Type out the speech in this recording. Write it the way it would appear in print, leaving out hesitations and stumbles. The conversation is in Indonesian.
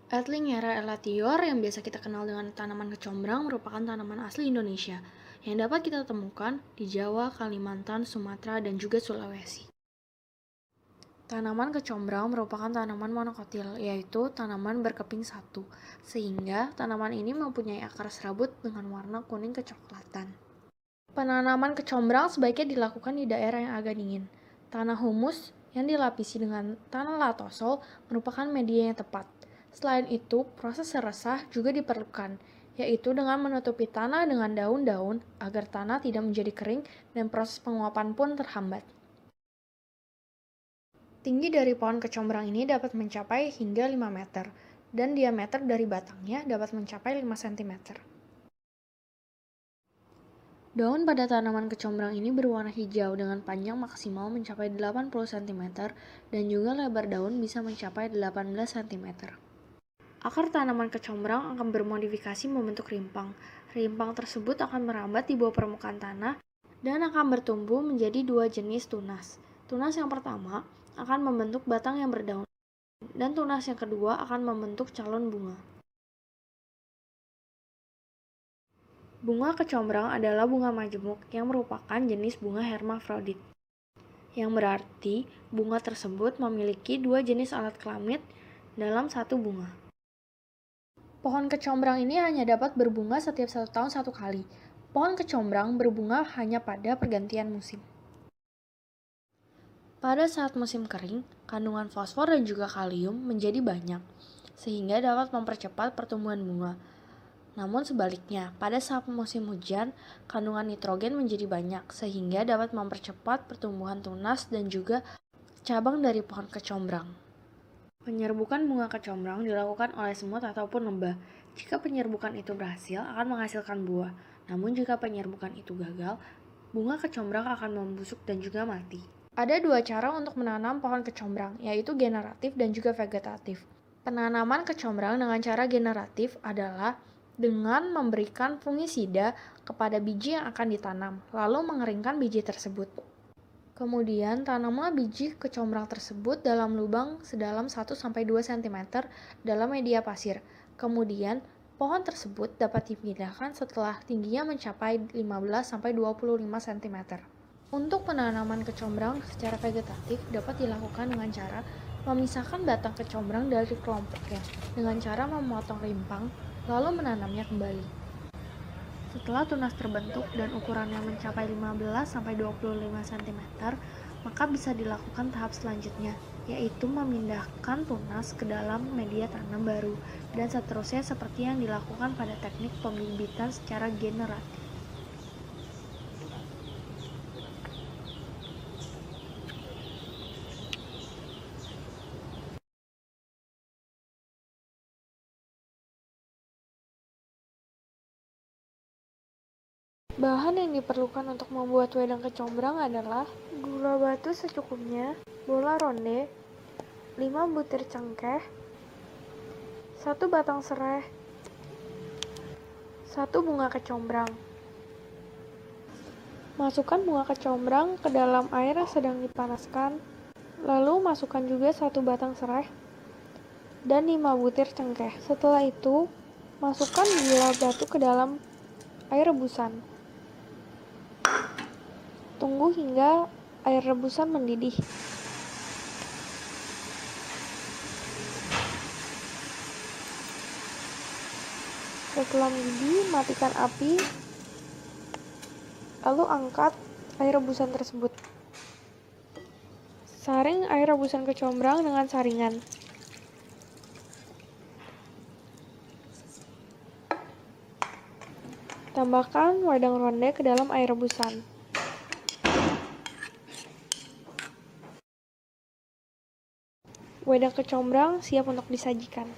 Adlingera elatior yang biasa kita kenal dengan tanaman kecombrang merupakan tanaman asli Indonesia yang dapat kita temukan di Jawa, Kalimantan, Sumatera, dan juga Sulawesi. Tanaman kecombrang merupakan tanaman monokotil, yaitu tanaman berkeping satu, sehingga tanaman ini mempunyai akar serabut dengan warna kuning kecoklatan. Penanaman kecombrang sebaiknya dilakukan di daerah yang agak dingin. Tanah humus yang dilapisi dengan tanah latosol merupakan media yang tepat. Selain itu, proses seresah juga diperlukan, yaitu dengan menutupi tanah dengan daun-daun agar tanah tidak menjadi kering dan proses penguapan pun terhambat. Tinggi dari pohon kecombrang ini dapat mencapai hingga 5 meter, dan diameter dari batangnya dapat mencapai 5 cm. Daun pada tanaman kecombrang ini berwarna hijau dengan panjang maksimal mencapai 80 cm dan juga lebar daun bisa mencapai 18 cm. Akar tanaman kecombrang akan bermodifikasi membentuk rimpang. Rimpang tersebut akan merambat di bawah permukaan tanah dan akan bertumbuh menjadi dua jenis tunas. Tunas yang pertama akan membentuk batang yang berdaun dan tunas yang kedua akan membentuk calon bunga. Bunga kecombrang adalah bunga majemuk yang merupakan jenis bunga hermafrodit, yang berarti bunga tersebut memiliki dua jenis alat kelamin dalam satu bunga. Pohon kecombrang ini hanya dapat berbunga setiap 1 tahun 1 kali. Pohon kecombrang berbunga hanya pada pergantian musim. Pada saat musim kering, kandungan fosfor dan juga kalium menjadi banyak, sehingga dapat mempercepat pertumbuhan bunga. Namun sebaliknya, pada saat musim hujan, kandungan nitrogen menjadi banyak sehingga dapat mempercepat pertumbuhan tunas dan juga cabang dari pohon kecombrang. Penyerbukan bunga kecombrang dilakukan oleh semut ataupun lebah. Jika penyerbukan itu berhasil, akan menghasilkan buah. Namun jika penyerbukan itu gagal, bunga kecombrang akan membusuk dan juga mati. Ada dua cara untuk menanam pohon kecombrang, yaitu generatif dan juga vegetatif. Penanaman kecombrang dengan cara generatif adalah dengan memberikan fungisida kepada biji yang akan ditanam, lalu mengeringkan biji tersebut. Kemudian, tanamlah biji kecombrang tersebut dalam lubang sedalam 1-2 cm dalam media pasir. Kemudian, pohon tersebut dapat dipindahkan setelah tingginya mencapai 15-25 cm. Untuk penanaman kecombrang secara vegetatif dapat dilakukan dengan cara memisahkan batang kecombrang dari kelompoknya dengan cara memotong rimpang lalu menanamnya kembali. Setelah tunas terbentuk dan ukurannya mencapai 15-25 cm, maka bisa dilakukan tahap selanjutnya, yaitu memindahkan tunas ke dalam media tanam baru, dan seterusnya seperti yang dilakukan pada teknik pembibitan secara generatif. Bahan yang diperlukan untuk membuat wedang kecombrang adalah gula batu secukupnya, bola ronde, 5 butir cengkeh, 1 batang serai, 1 bunga kecombrang. Masukkan bunga kecombrang ke dalam air yang sedang dipanaskan, lalu masukkan juga 1 batang serai dan 5 butir cengkeh. Setelah itu, masukkan gula batu ke dalam air rebusan. Tunggu hingga air rebusan mendidih. Setelah mendidih, matikan api, lalu angkat air rebusan tersebut. Saring air rebusan kecombrang dengan saringan. Tambahkan wedang ronde ke dalam air rebusan. Wedang kecombrang siap untuk disajikan.